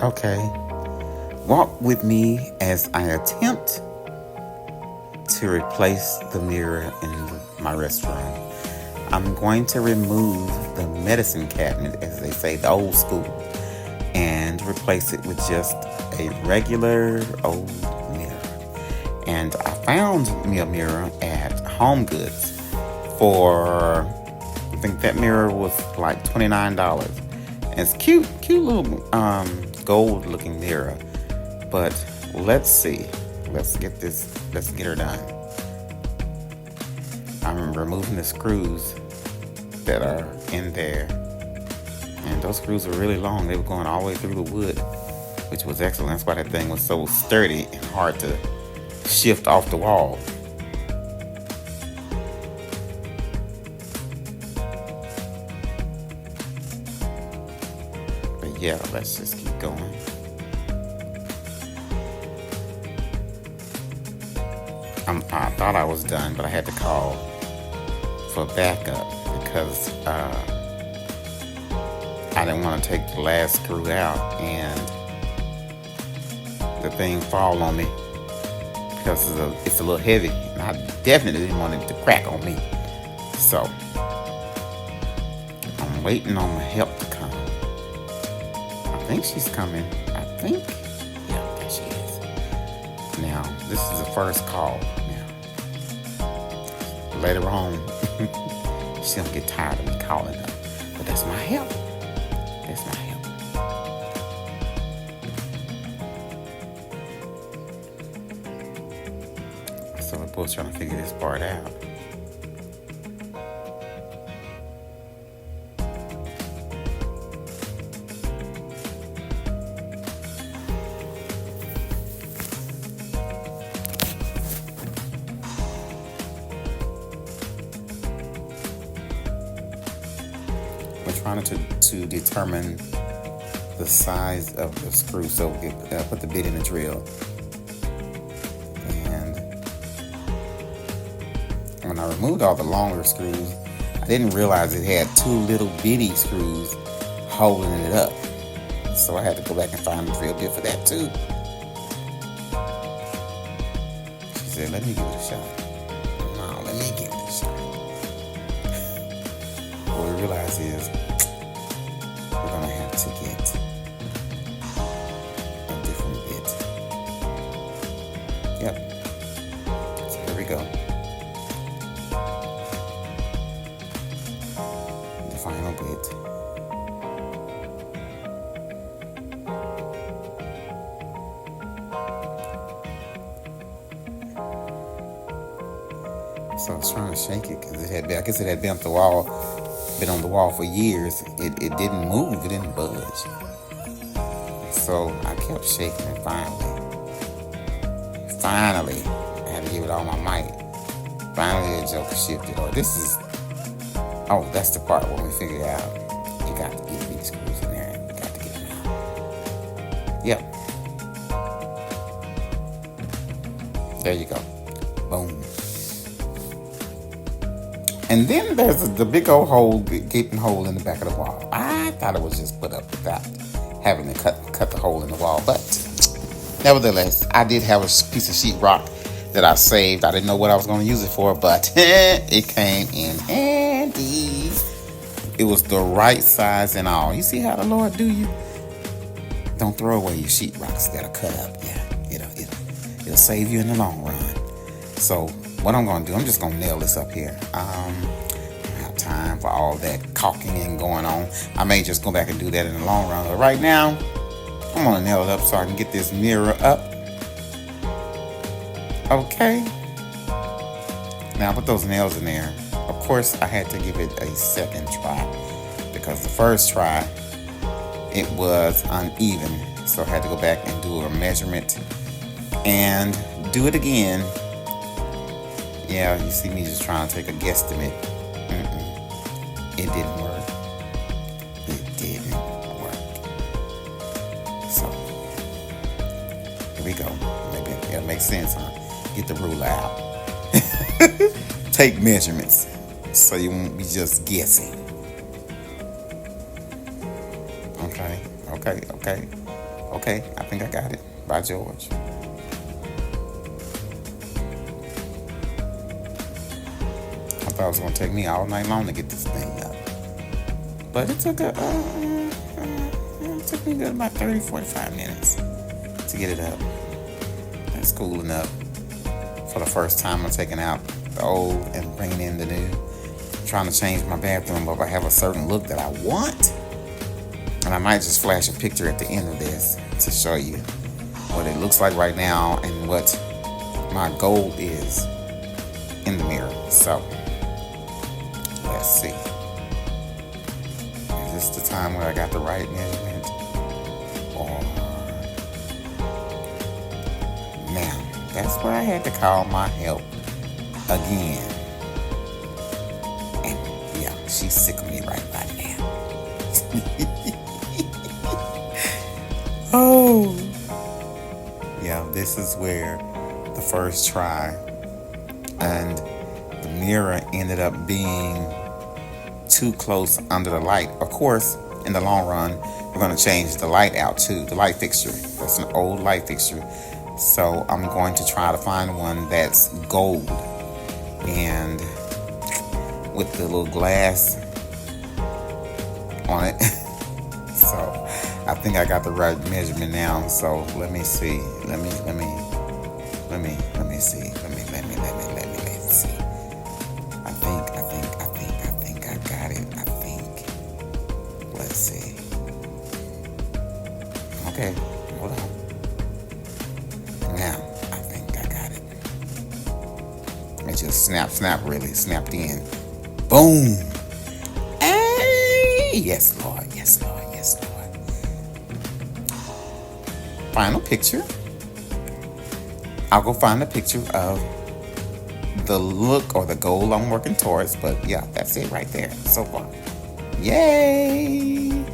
Okay, walk with me as I attempt to replace the mirror in my restroom. I'm going to remove the medicine cabinet, as they say, the old school, and replace it with just a regular old mirror. And I found me a mirror at Home Goods for, I think that mirror was like $29. And it's cute little gold looking mirror. But let's see. Let's get her done. I'm removing the screws that are in there. And those screws were really long. They were going all the way through the wood, which was excellent. That's why that thing was so sturdy and hard to shift off the wall. But yeah, let's just keep going. I thought I was done, but I had to call for backup because I didn't want to take the last screw out and the thing fall on me because it's a little heavy, and I definitely didn't want it to crack on me. So I'm waiting on my help to come. I think she's coming. Yeah, there she is. Now, this is the first call. Now, later on, she'll get tired of me calling her. But that's my help. That's my help. So we're both trying to figure this part out. We're trying to determine the size of the screw, so we can put the bit in the drill. And when I removed all the longer screws, I didn't realize it had two little bitty screws holding it up. So I had to go back and find the drill bit for that too. She said, "Let me give it a shot." No, let me give it a shot. What we realize is we're gonna have to get a different bit. Yep. So here we go. The final bit. So I was trying to shake it because I guess it had been on the wall for years. It didn't move, it didn't budge. So I kept shaking it. Finally, I had to give it all my might. Finally, the joker shifted. That's the part when we figured out you got to get these screws in there and you got to get them out. Yep. There you go. Boom. And then there's the big old gaping hole in the back of the wall. I thought it was just put up without having to cut the hole in the wall. But nevertheless, I did have a piece of sheetrock that I saved. I didn't know what I was going to use it for, but it came in handy. It was the right size and all. You see how the Lord do you? Don't throw away your sheetrocks that are cut up. Yeah, it'll save you in the long run. So what I'm going to do, I'm just going to nail this up here. I don't have time for all that caulking and going on. I may just go back and do that in the long run. But right now, I'm going to nail it up so I can get this mirror up. Okay. Now, put those nails in there. Of course, I had to give it a second try because the first try, it was uneven. So I had to go back and do a measurement and do it again. Yeah, you see me just trying to take a guesstimate. It didn't work. It didn't work. So, here we go. Maybe it'll make sense, huh? Get the ruler out. Take measurements so you won't be just guessing. Okay. Okay, I think I got it. By George. I thought it was going to take me all night long to get this thing up. But it took it took me good about 30, 45 minutes to get it up. That's cool enough. For the first time, I'm taking out the old and bringing in the new. I'm trying to change my bathroom, but I have a certain look that I want. And I might just flash a picture at the end of this to show you what it looks like right now and what my goal is in the mirror. So, let's see. Is this the time where I got the right measurement? Or now, that's where I had to call my help again. And yeah, she's sick of me right by now. Oh. Yeah, this is where the first try and the mirror ended up being too close under the light. Of course, in the long run, we're going to change the light out too, the light fixture. That's an old light fixture. So I'm going to try to find one that's gold and with the little glass on it. So I think I got the right measurement now. So let me see. Let me see. Let me see. I think I got it. I think. Let's see. Okay, hold on. Now, I think I got it. It just snap, really snapped in. Boom. Hey, yes, Lord. Final picture. I'll go find a picture of the look or the goal I'm working towards. But yeah, that's it right there so far. Yay!